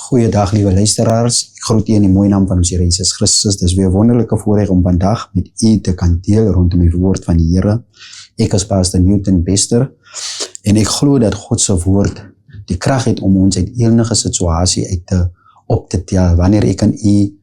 Goeiedag, lieve luisteraars. Ek groet u in die mooie naam van ons Here Jesus Christus. Dis weer 'n wonderlike voorreg om vandag met u te kan deel rondom die woord van die Here. Ek is Pastor Newton Bester en ek glo dat God se woord die krag het om ons uit enige situasie op te tel. Wanneer ek in u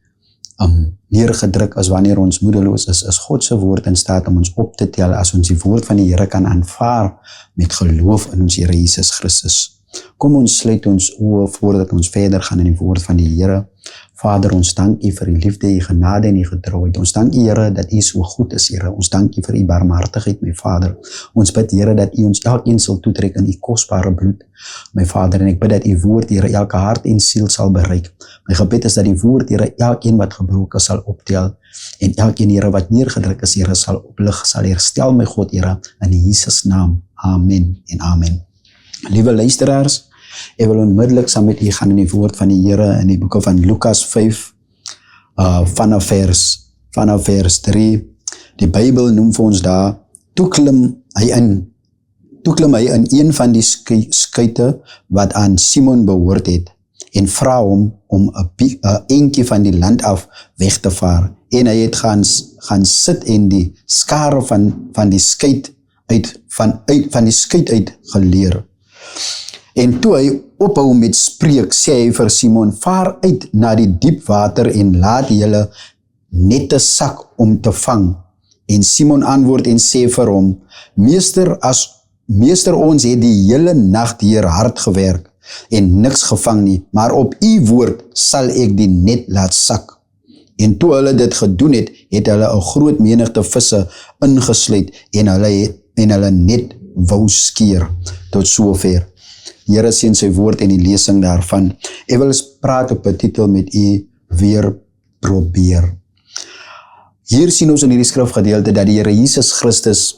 neergedruk is, wanneer ons moedeloos is God se woord in staat om ons op te tel as ons die woord van die Here kan aanvaar met geloof in ons Here Jesus Christus. Kom ons sluit ons oë voordat ons verder gaan in die woord van die Here. Vader, ons dank u vir die liefde, die genade en die getrouheid. Ons dank u, Here, dat u so goed is, Here. Ons dank u vir u barmhartigheid, my Vader. Ons bid, Here, dat u ons elkeen sal toetrek in u kosbare bloed, my Vader. En ek bid dat u woord, Here, elke hart en siel sal bereik. My gebed is dat die woord, Here, elkeen wat gebroken sal optel en elkeen, Here, wat neergedruk is, Here, sal oplig, sal herstel, my God, Here, in Jesus naam. Amen en amen. Liewe luisteraars, ek wil onmiddellik saam met u gaan in die woord van die Here in die boeke van Lukas 5, vanaf vers 3. Die Bybel noem vir ons daar, toe klim hy in een van die skuite wat aan Simon behoort het en vra hom om 'n eentjie van die land af weg te vaar. En hy het gaan sit en die skare van die skuit uit geleer. En toe hy ophou met spreek, sê hy vir Simon, vaar uit na die diep water en laat julle nette sak om te vang. En Simon antwoord en sê vir hom, Meester, ons het die hele nag deur hard gewerk en niks gevang nie, maar op u woord sal ek die net laat sak. En toe hulle dit gedoen het, het hulle 'n groot menigte visse ingesluit en hulle net wou skeer. Tot sover. Here sien sy woord en die lesing daarvan. Ek wil eens praat op 'n titel met u, weer probeer. Hier sien ons in hierdie skrifgedeelte dat die Here Jesus Christus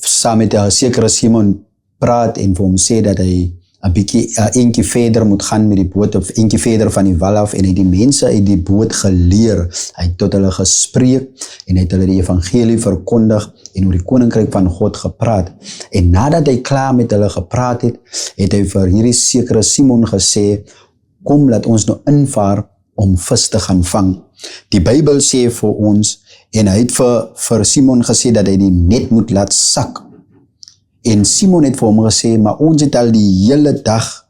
saam met 'n sekere Simon praat en vir hom sê dat hy 'n bietjie eentjie verder moet gaan met die boot of eentjie verder van die wal af en hy die mense uit die boot geleer. Hy het tot hulle gespreek en hy het hulle die evangelie verkondig en oor die koninkryk van God gepraat. En nadat hy klaar met hulle gepraat het, het hy vir hierdie sekere Simon gesê, kom laat ons nou invaar om vis te gaan vang. Die Bybel sê vir ons, en hy het vir Simon gesê dat hy die net moet laat sak. En Simon het vir hom gesê, maar ons het al die hele dag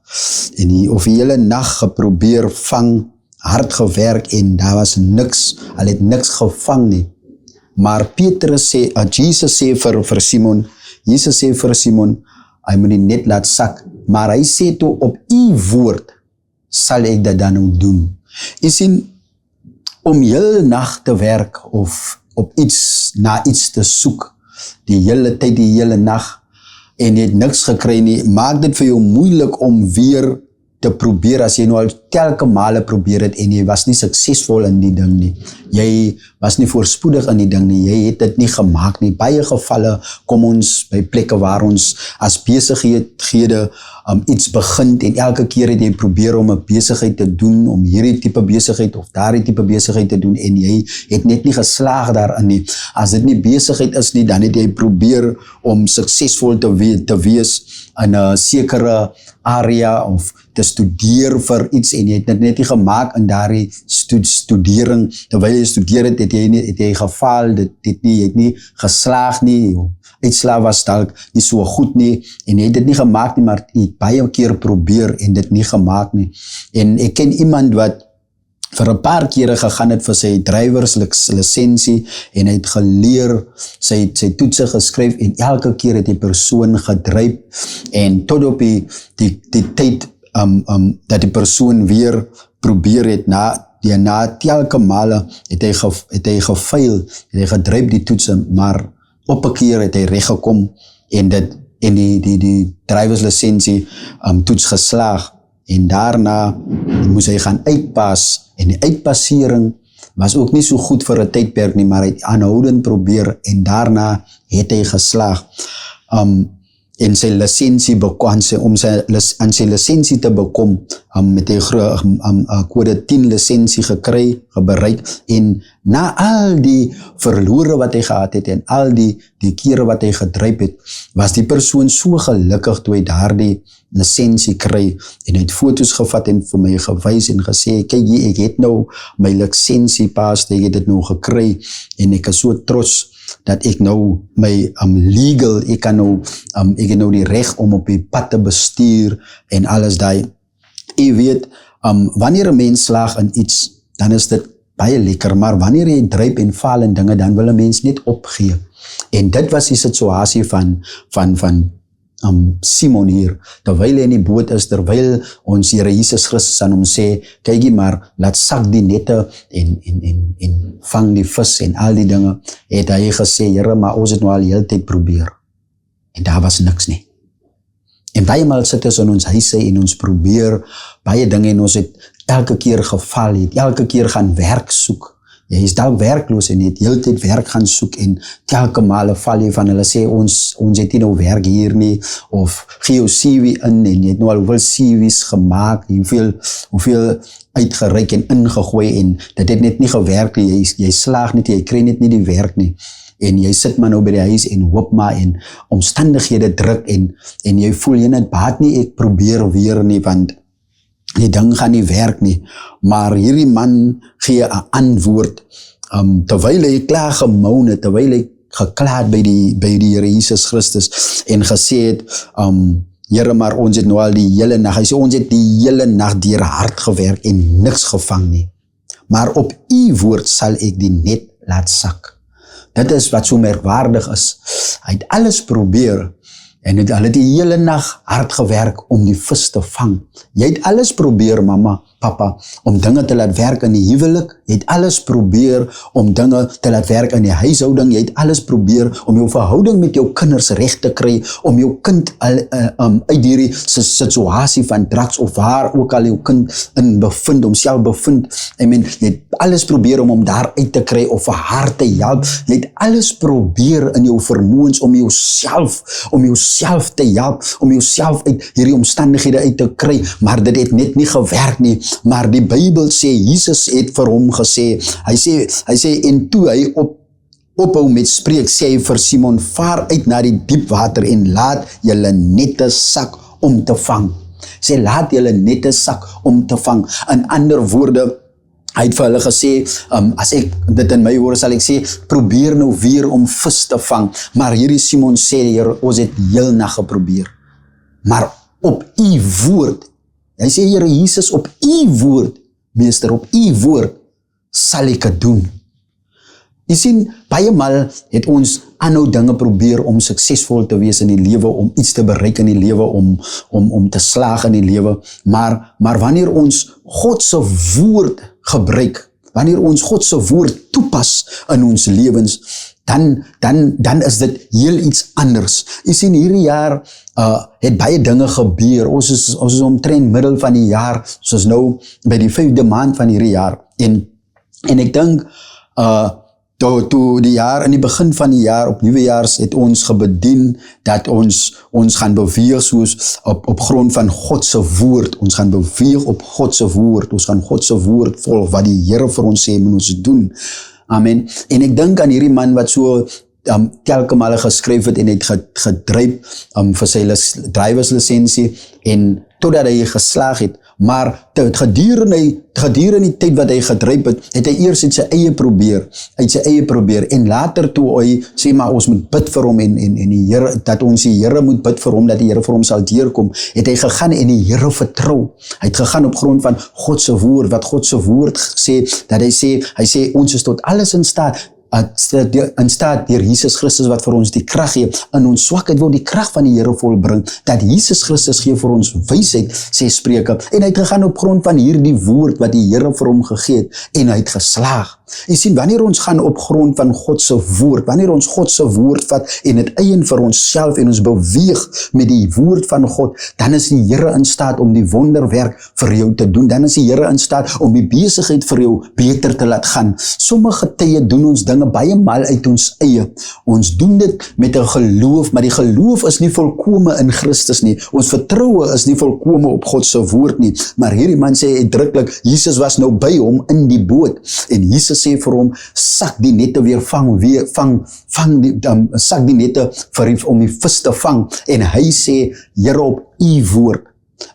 of die hele nag geprobeer vang, hard gewerk en daar was niks, al het niks gevang nie. Maar Jesus sê vir Simon, hy moet die net laat sak, maar hy sê toe, op u woord sal ek dit dan ook doen. Jy sien, om hele nag te werk of na iets te soek, die hele tyd, die hele nag, en jy het niks gekry nie, maak dit vir jou moeilik om weer te probeer, as jy nou al telke male probeer het, en jy was nie suksesvol in die ding nie, jy was nie voorspoedig in die ding nie, jy het dit nie gemaak nie. Baie gevalle kom ons by plekke waar ons as besighede iets begin, en elke keer het jy probeer om 'n besigheid te doen, om hierdie tipe besigheid of daardie tipe besigheid te doen, en jy het net nie geslaag daarin nie. As dit nie besigheid is nie, dan het jy probeer om suksesvol te wees in 'n sekere area of te studeer vir iets en jy het dit net nie gemaak in daardie studering. Terwyl jy studeer het jy gefaal, jy het nie geslaag nie, uitslaag was dalk nie so goed nie en jy het dit nie gemaak nie, maar jy het baie keer probeer en dit nie gemaak nie. En ek ken iemand wat vir 'n paar kere gegaan het vir sy drywerslisensie en hy het geleer, sy toetse geskryf en elke keer het die persoon gedryf en tot op die tyd dat die persoon weer probeer het na telke male het hy gefail, het hy gedryf die toetse, maar op 'n keer het hy reggekom en die drywerslisensie toets geslaag en daarna moes hy gaan uitpas en die uitpassering was ook nie so goed vir 'n tydperk nie, maar hy het aanhoudend probeer en daarna het hy geslaag. en sy lisensie bekom, om aan sy lisensie te bekom, met die kode 10 lisensie gekry, bereik, en na al die verlore wat hy gehad het, en al die kere wat hy gedryf het, was die persoon so gelukkig toe hy daardie lisensie kry, en hy het foto's gevat en vir my gewys en gesê, kyk hier, ek het nou my lisensie pas, ek het dit nou gekry, en ek is so trots, dat ek nou my legal, ek het nou die reg om op die pad te bestuur en alles daai. Jy weet, wanneer 'n mens slaag in iets, dan is dit baie lekker, maar wanneer jy dryp en val in dinge, dan wil 'n mens net opgee. En dit was die situasie van Simon hier, terwyl hy in die boot is, terwyl ons Here Jesus Christus aan hom sê, kykie maar, laat sak die nette en vang die vis en al die dinge, het hy gesê, Here, maar ons het nou al die hele tyd probeer, en daar was niks nie. En baie maal sit ons in ons huise en ons probeer baie dinge en ons het elke keer geval, het elke keer gaan werk soek. Jy is dalk werkloos en jy het heel tyd werk gaan soek en telke male val jy van hulle sê ons het nie nou werk hier nie, of gee jou CV in en jy het nou al hoeveel CV's gemaak, hoeveel uitgereik en ingegooi en dit het net nie gewerk nie, jy slaag net, jy kry net nie die werk nie. En jy sit maar nou by die huis en hoop maar en omstandighede druk en jy voel jy net baat nie, ek probeer weer nie, want die ding gaan nie werk nie, maar hierdie man gee 'n antwoord, terwyl hy klaar gemoun het, terwyl hy geklaar by die Here Jesus Christus en gesê het, Here, maar ons het nou al die hele nag, hy sê ons het die hele nag deur hard gewerk en niks gevang nie, maar op u woord sal ek die net laat sak. Dit is wat so merkwaardig is, hy het alles probeer, en hulle het die hele nag hard gewerk om die vis te vang. Jy het alles probeer, mama, papa, om dinge te laat werk in die huwelik. Jy het alles probeer om dinge te laat werk in die huishouding. Jy het alles probeer om jou verhouding met jou kinders reg te kry, om jou kind uit hierdie situasie van drugs of waar ook al jou kind in bevind, homself bevind. Jy het alles probeer om hom daar uit te kry of vir haar te help. Jy het alles probeer in jou vermoëns om jouself te help, om jouself uit hierdie omstandighede uit te kry, maar dit het net nie gewerk nie. Maar die Bybel sê, Jesus het vir hom gesê, hy sê en toe hy ophou met spreek, sê hy vir Simon, vaar uit na die diep water en laat julle nette sak om te vang. Sê, laat julle nette sak om te vang. In ander woorde, hy het vir hulle gesê, as ek dit in my woorde sal ek sê, probeer nou weer om vis te vang. Maar hierdie Simon sê, Here, ons het heel nag geprobeer. Maar op u woord, hy sê, Here Jesus, op u woord, meester, op u woord, sal ek het doen. Jy sien, baie maal het ons aanhou dinge probeer om suksesvol te wees in die lewe, om iets te bereik in die lewe, om te slaag in die lewe, maar wanneer ons God se woord gebruik, wanneer ons God se woord toepas in ons lewens, dan is dit heel iets anders. Jy sien, hierdie jaar het baie dinge gebeur. Ons is omtrent middel van die jaar, ons is nou by die 5de maand van hierdie jaar, en ek dink, toe die jaar, in die begin van die jaar, op nuwejaars, het ons gebedien, dat ons gaan beweeg soos op grond van God se woord, ons gaan beweeg op God se woord, ons gaan God se woord volg, wat die Here vir ons sê, moet ons doen. Amen. En ek dink aan hierdie man wat so telke male geskryf het en het gedryf vir sy drywerslisensie en totdat hy geslaag het, maar gedurende die tyd wat hy gedryf het hy eers uit sy eie probeer en later toe hy sê maar ons moet bid vir hom en die Here, dat ons die Here moet bid vir hom, dat die Here vir hom sal deurkom, het hy gegaan en die Here vertrou. Hy het gegaan op grond van God se woord, wat God se woord sê, dat hy sê ons is tot alles in staat deur Jesus Christus wat vir ons die krag gee. In ons swakheid wil die krag van die Here volbring, dat Jesus Christus gee vir ons wysheid, sê Spreuke, en hy het gegaan op grond van hierdie woord wat die Here vir hom gegee het, en hy het geslaag. Jy sien, wanneer ons gaan op grond van God se woord, wanneer ons God se woord vat en dit eien vir onsself en ons beweeg met die woord van God, dan is die Here in staat om die wonderwerk vir jou te doen. Dan is die Here in staat om die besigheid vir jou beter te laat gaan. Sommige tye doen ons dinge baie mal uit ons eie. Ons doen dit met 'n geloof, maar die geloof is nie volkome in Christus nie. Ons vertroue is nie volkome op God se woord nie. Maar hierdie man sê uitdruklik, Jesus was nou by hom in die boot en Jesus sê vir hom, sak die nette weer sak die nette om die vis te vang, en hy sê, Here, op u woord.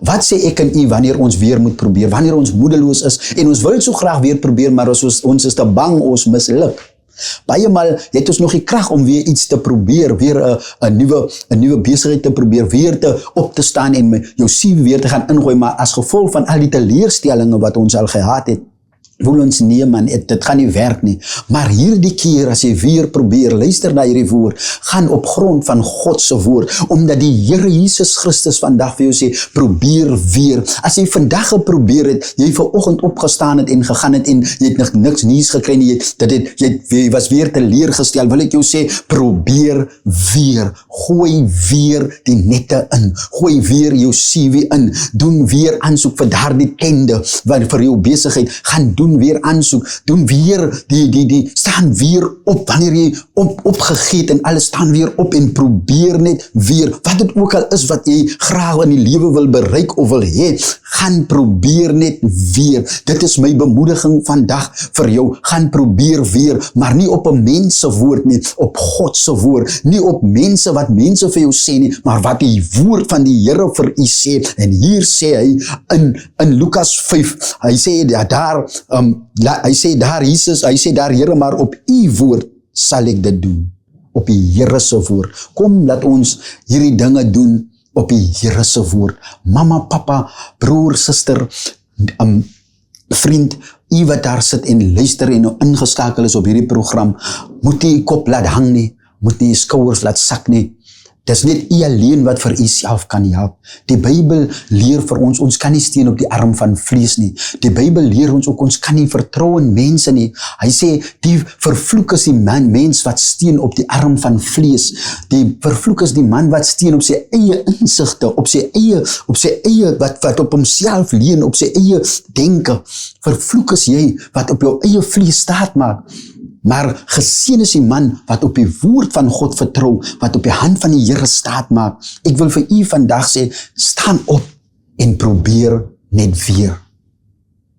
Wat sê ek en u wanneer ons weer moet probeer, wanneer ons moedeloos is en ons wil so graag weer probeer, maar ons is te bang, ons misluk. Baie maal het ons nog die krag om weer iets te probeer, weer 'n nuwe besigheid te probeer, weer op te staan en jou CV weer te gaan ingooi, maar as gevolg van al die teleurstellinge wat ons al gehad het, voel ons nee man, dit gaan nie werk nie. Maar hierdie keer as jy weer probeer, luister na hierdie woord, gaan op grond van God se woord, omdat die Here Jesus Christus vandag vir jou sê, probeer weer. As jy vandag geprobeer het, jy vanoggend opgestaan het en gegaan het en jy het nog niks nuus gekry nie, jy was weer teleurgestel, wil ek jou sê, probeer weer. Gooi weer die nette in. Gooi weer jou CV in. Doen weer aansoek vir daardie tende wat vir jou besigheid, gaan doen weer aansoek, doen weer staan weer op, wanneer jy opgegeet en alles, staan weer op en probeer net weer, wat het ook al is wat jy graag in die lewe wil bereik of wil hê, gaan probeer net weer. Dit is my bemoediging vandag vir jou, gaan probeer weer, maar nie op 'n mens se woord nie, op God se woord, nie op mense wat mense vir jou sê nie, maar wat die woord van die Here vir u sê. En hier sê hy in Lukas 5, hy sê daar Jesus, hy sê daar, Here, maar op u woord sal ek dit doen. Op die Here se woord. Kom, laat ons hierdie dinge doen op die Here se woord. Mama, papa, broer, suster, vriend, u wat daar sit en luister en nou ingeskakel is op hierdie program, moet nie kop laat hang nie, moet nie skouers laat sak nie. Dis net u alleen wat vir u self kan help. Die Bybel leer vir ons, ons kan nie steun op die arm van vlees nie. Die Bybel leer ons ook, ons kan nie vertrou in mense nie. Hy sê, die vervloek is die mens wat steun op die arm van vlees. Die vervloek is die man wat steun op sy eie insigte, op sy eie wat op homself leun, op sy eie denke. Vervloek is jy wat op jou eie vlees staat maak. Maar geseën is die man wat op die woord van God vertrou, wat op die hand van die Here staat maak. Ek wil vir u vandag sê, staan op en probeer net weer.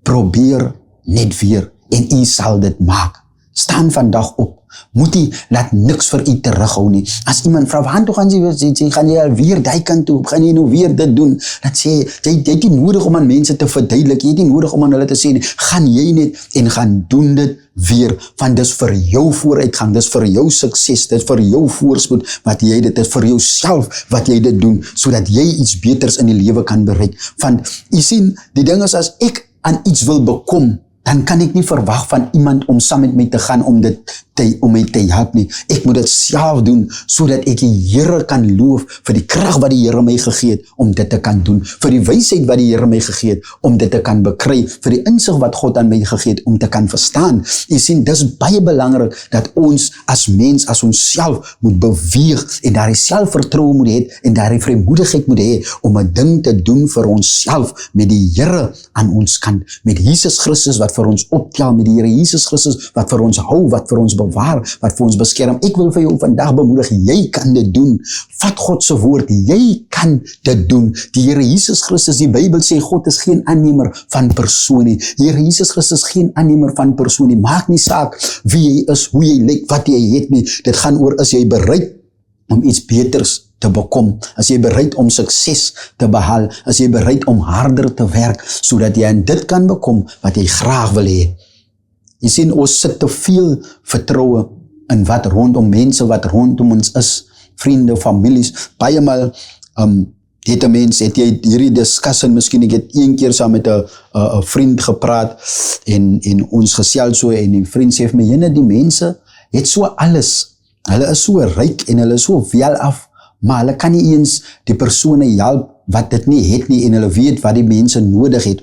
Probeer net weer en u sal dit maak. Staan vandag op. Moet jy laat niks vir u terughou nie. As iemand vra, waar toe gaan jy alweer die kant toe, gaan jy nou weer dit doen, dan sê jy het nie nodig om aan mense te verduidelik, jy het nie nodig om aan hulle te sê nie, gaan jy net en gaan doen dit weer, want dis vir jou vooruitgang, dis vir jou sukses, dis vir jou voorspoed wat jy dit is, vir jouself wat jy dit doen, sodat jy iets beters in die lewe kan bereik. Want jy sien, die ding is, as ek aan iets wil bekom, dan kan ek nie verwag van iemand om saam met my te gaan om my te help nie. Ek moet dit self doen, sodat ek die Here kan loof vir die krag wat die Here my gegee het om dit te kan doen, vir die wysheid wat die Here my gegee het om dit te kan bekry, vir die insig wat God aan my gegee het om te kan verstaan. Jy sien, dis baie belangrik dat ons as mens, as ons self moet beweeg en daar die selfvertroue moet hê en daar die vrymoedigheid moet hê om 'n ding te doen vir onsself met die Here aan ons kant, met Jesus Christus wat vir ons optel, met die Here Jesus Christus wat vir ons hou, wat vir ons bewaar, wat vir ons beskerm. Ek wil vir jou vandag bemoedig, jy kan dit doen. Vat God se woord, jy kan dit doen. Die Here Jesus Christus, die Bybel sê, God is geen aannemer van persoon nie. Die Here Jesus Christus is geen aannemer van persoon nie. Maak nie saak wie jy is, hoe jy lyk, wat jy het nie. Dit gaan oor, is jy bereid om iets beters te bekom, as jy bereid om sukses te behaal, as jy bereid om harder te werk, sodat jy aan dit kan bekom wat jy graag wil hê. Jy sien, ons sit te veel vertroue in wat rondom mense, wat rondom ons is, vriende, families, baie maal, het 'n mens, het jy hierdie discussie, miskien ek het een keer saam met 'n vriend gepraat, en ons gesels so, en die vriend sê vir my, jene, die mense het so alles, hulle is so ryk, en hulle is so wel af, maar hulle kan nie eens die persone help wat dit nie het nie, en hulle weet wat die mense nodig het.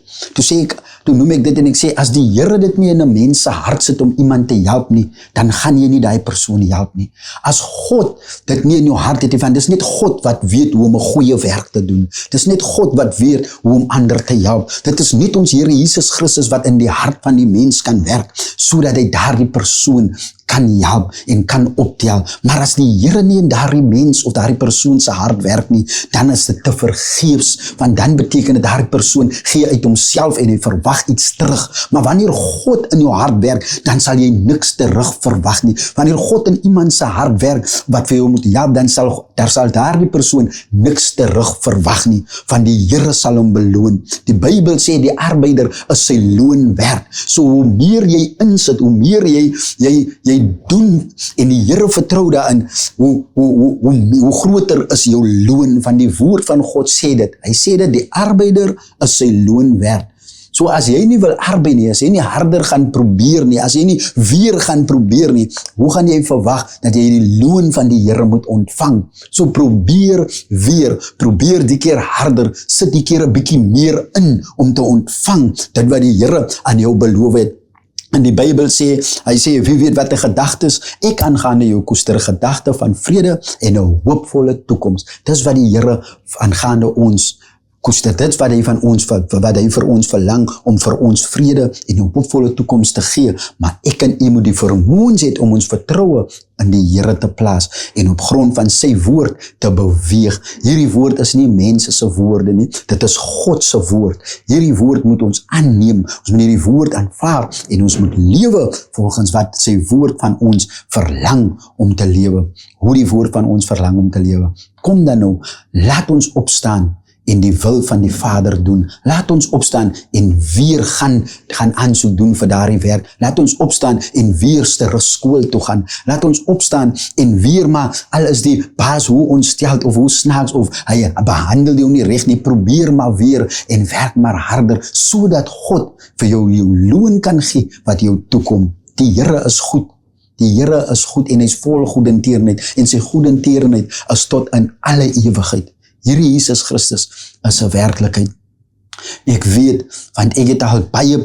Toe toe noem ek dit en ek sê, as die Here dit nie in 'n mens se hart sit om iemand te help nie, dan gaan jy nie daai persoon help nie. As God dit nie in jou hart het, want dis net God wat weet hoe om 'n goeie werk te doen. Dis net God wat weet hoe om ander te help. Dit is net ons Here Jesus Christus wat in die hart van die mens kan werk, sodat hy daardie persoon kan help en kan optel. Maar as die Here nie in daardie mens of daardie persoon se hart werk nie, dan is dit te vergeefs, want dan beteken dit daardie persoon gee uit homself en hy verwag iets terug. Maar wanneer God in jou hart werk, dan sal jy niks terug verwag nie. Wanneer God in iemand se hart werk wat vir jou moet help, dan sal daardie persoon niks terug verwag nie, want die Here sal hom beloon. Die Bybel sê die arbeider is sy loon werd. So hoe meer jy insit, hoe meer jy doen en die Here vertrou daarin, hoe groter is jou loon, van die woord van God sê dit. Hy sê dat die arbeider is sy loon werd. So as jy nie wil arbei nie, as jy nie harder gaan probeer nie, as jy nie weer gaan probeer nie, hoe gaan jy verwag dat jy die loon van die Here moet ontvang? So probeer weer, probeer die keer harder, sit die keer 'n bietjie meer in om te ontvang dit wat die Here aan jou beloof het. En die Bybel sê, hy sê, wie weet wat 'n gedagtes, ek aangaande jou koester gedagte van vrede en 'n hoopvolle toekoms. Dis wat die Here aangaande ons koester, dit wat hy vir ons verlang, om vir ons vrede en 'n hoopvolle toekoms te gee. Maar ek en u moet die vermoëns hê om ons vertroue in die Here te plaas en op grond van sy woord te beweeg. Hierdie woord is nie mense se woorde nie, dit is God se woord. Hierdie woord moet ons aanneem, ons moet hierdie woord aanvaar en ons moet lewe volgens wat sy woord van ons verlang om te lewe. Hoe die woord van ons verlang om te lewe. Kom dan nou, laat ons opstaan en die wil van die Vader doen. Laat ons opstaan en weer gaan aansoek doen vir daardie werk. Laat ons opstaan en weer terug skool toe gaan. Laat ons opstaan en weer, maar al is die baas hoe ontsteld of hoe snaaks of hy behandel jou nie reg nie, probeer maar weer en werk maar harder, sodat God vir jou loon kan gee wat jou toekom. Die Here is goed. Die Here is goed en hy is vol goedertierenheid en sy goedertierenheid is tot in alle ewigheid. Hierdie Jesus Christus is 'n werklikheid. Ek weet, want ek het al baie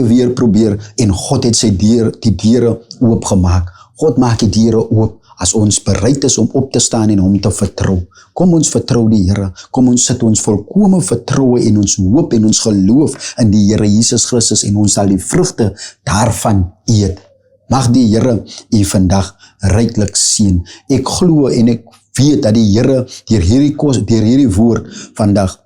weer probeer en God het die deure oopgemaak. God maak die deure oop as ons bereid is om op te staan en hom te vertrou. Kom ons vertrou die Here. Kom ons sit ons volkome vertroue en ons hoop en ons geloof in die Here Jesus Christus en ons sal die vrugte daarvan eet. Mag die Here u vandag ryklik seën. Ek glo en ek weet dat die Here deur hierdie woord vandag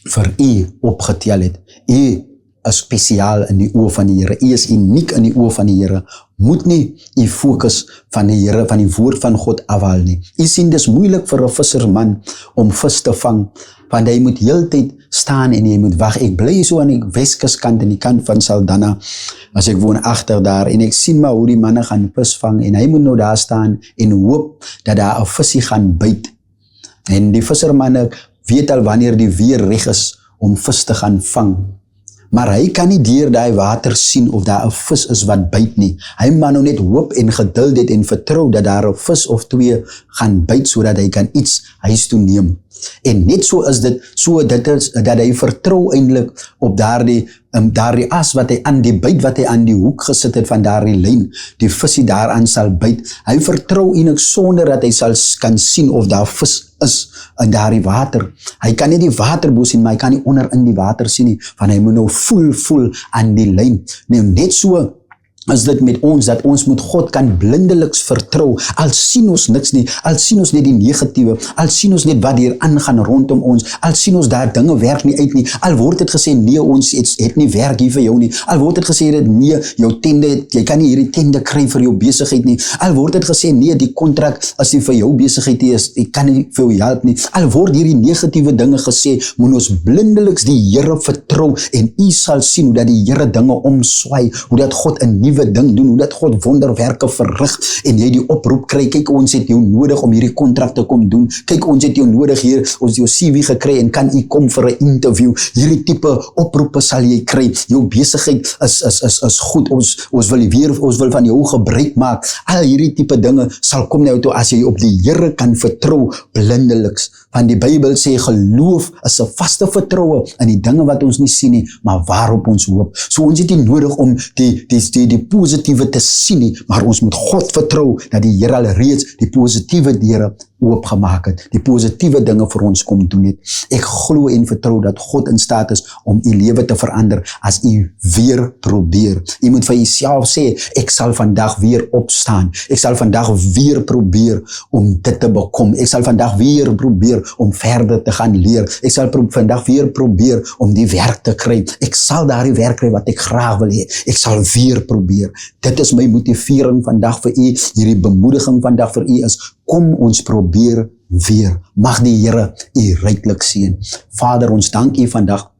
vir u opgetel het. U is spesiaal in die oë van die Here. U is uniek in die oë van die Here. Moet nie u fokus van die Here, van die woord van God afhaal nie. U sien, dis moeilik vir 'n visserman om vis te vang, want hy moet heeltyd staan en hy moet wag. Ek bly so aan die Weskuskant, aan die kant van Saldanha, as ek woon agter daar, en ek sien maar hoe die manne gaan vis vang, en hy moet nou daar staan en hoop dat daar 'n visie gaan byt. En die vissermanne weet al wanneer die weer reg is om vis te gaan vang. Maar hy kan nie deur daai water sien of daar 'n vis is wat byt nie. Hy moet nou net hoop en geduld het en vertrou dat daar 'n vis of twee gaan byt sodat hy kan iets huis toe neem. En net so is dit, dit is dat hy vertrou eintlik op daardie as wat hy aan die byt wat hy aan die hoek gesit het van daardie lyn, die visie daaraan sal byt. Hy vertrou eintlik sonder dat hy kan sien of daar vis is in daardie water. Hy kan nie die water bo sien, maar hy kan nie onder in die water sien nie, want hy moet nou voel aan die lyn. Nou, net so is dit met ons, dat ons moet God kan blindeliks vertrou, al sien ons niks nie, al sien ons net die negatiewe, al sien ons net wat hier aangaan rondom ons, al sien ons daar dinge werk nie uit nie, al word dit gesê, nee, ons het nie werk hier vir jou nie, al word dit gesê, nee, jou tende, jy kan nie hierdie tende kry vir jou besigheid nie, al word dit gesê, nee, die kontrak as die vir jou besigheid is, ek kan nie vir jou help nie, al word hierdie negatiewe dinge gesê, moet ons blindeliks die Here vertrou, en u sal sien hoe dat die Here dinge omswaai, hoe dat God 'n nuwe ding doen, hoe dat God wonderwerke verrig, en jy die oproep kry, kyk, ons het jou nodig om hierdie kontrak te kom doen, kyk, ons het jou nodig hier, ons het jou CV gekry, en kan u kom vir 'n interview, hierdie tipe oproepe sal jy kry, jou besigheid is goed, ons wil van jou gebruik maak, al hierdie tipe dinge sal kom na jou toe, as jy op die Here kan vertrou, blindeliks. Want die Bybel sê geloof is 'n vaste vertroue in die dinge wat ons nie sien nie, maar waarop ons hoop. So ons het nie nodig om die positiewe te sien nie, maar ons moet God vertrou dat die Here al reeds die positiewe deure oopgemaak het, die positiewe dinge vir ons kom doen het. Ek glo en vertrou dat God in staat is om u lewe te verander as u weer probeer. U moet vir jouself sê, ek sal vandag weer opstaan. Ek sal vandag weer probeer om dit te bekom. Ek sal vandag weer probeer om verder te gaan leer. Ek sal vandag weer probeer om die werk te kry. Ek sal daardie werk kry wat ek graag wil hê. Ek sal weer probeer. Dit is my motivering vandag vir u. Hierdie bemoediging vandag vir u is, kom ons probeer weer. Mag die Here u ryklik seën. Vader, ons dank u vandag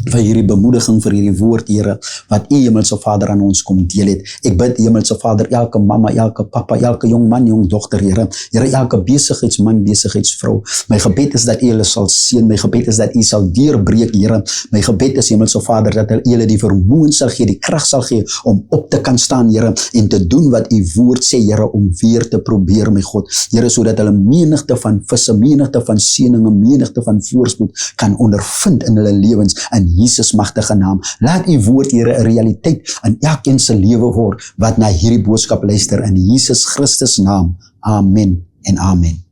vir hierdie bemoediging, vir hierdie woord, Here, wat u Hemelse Vader aan ons kom deel het. Ek bid, Hemelse Vader, elke mamma, elke papa, elke jong man, jong dogter, Here, elke besigheidsman, besigheidsvrou. My gebed is dat u hulle sal seën. My gebed is dat u sal deurbreek, Here. My gebed is, Hemelse Vader, dat u hulle die vermoë sal gee, die krag sal gee om op te kan staan, Here, en te doen wat u woord sê, Here, om weer te probeer, my God. Here, sodat hulle menigte van visse, menigte van seëninge, menigte van voorspoed kan ondervind in hulle lewens, in Jesus magtige naam. Laat u woord, Here, 'n realiteit in elkeen se lewe word wat na hierdie boodskap luister, in Jesus Christus naam. Amen en amen.